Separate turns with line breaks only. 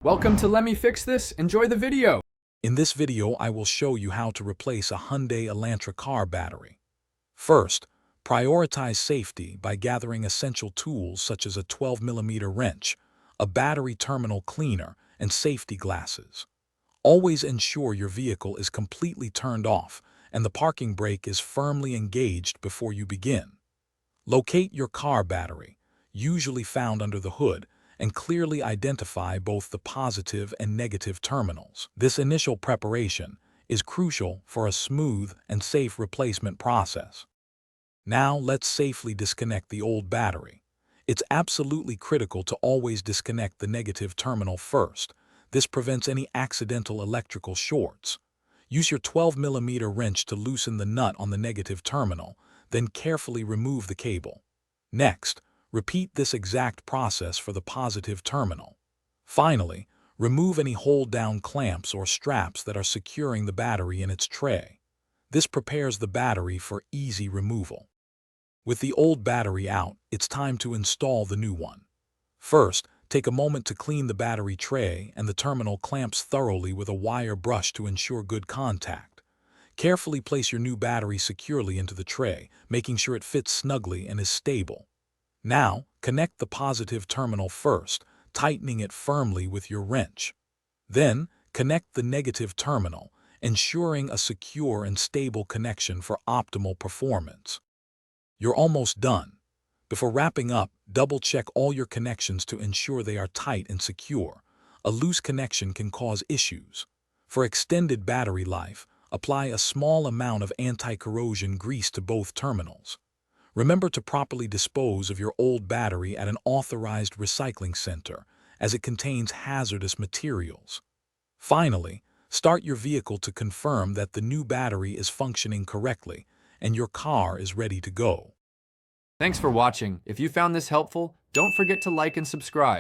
Welcome to Let Me Fix This. Enjoy the video.
In this video, I will show you how to replace a Hyundai Elantra car battery. First, prioritize safety by gathering essential tools such as a 12mm wrench, a battery terminal cleaner, and safety glasses. Always ensure your vehicle is completely turned off and the parking brake is firmly engaged before you begin. Locate your car battery, usually found under the hood, and clearly identify both the positive and negative terminals. This initial preparation is crucial for a smooth and safe replacement process. Now let's safely disconnect the old battery. It's absolutely critical to always disconnect the negative terminal first. This prevents any accidental electrical shorts. Use your 12mm wrench to loosen the nut on the negative terminal, then carefully remove the cable. Next, repeat this exact process for the positive terminal. Finally, remove any hold-down clamps or straps that are securing the battery in its tray. This prepares the battery for easy removal. With the old battery out, it's time to install the new one. First, take a moment to clean the battery tray and the terminal clamps thoroughly with a wire brush to ensure good contact. Carefully place your new battery securely into the tray, making sure it fits snugly and is stable. Now, connect the positive terminal first, tightening it firmly with your wrench. Then, connect the negative terminal, ensuring a secure and stable connection for optimal performance. You're almost done. Before wrapping up, double-check all your connections to ensure they are tight and secure. A loose connection can cause issues. For extended battery life, apply a small amount of anti-corrosion grease to both terminals. Remember to properly dispose of your old battery at an authorized recycling center, as it contains hazardous materials. Finally, start your vehicle to confirm that the new battery is functioning correctly and your car is ready to go.
Thanks for watching. If you found this helpful, don't forget to like and subscribe.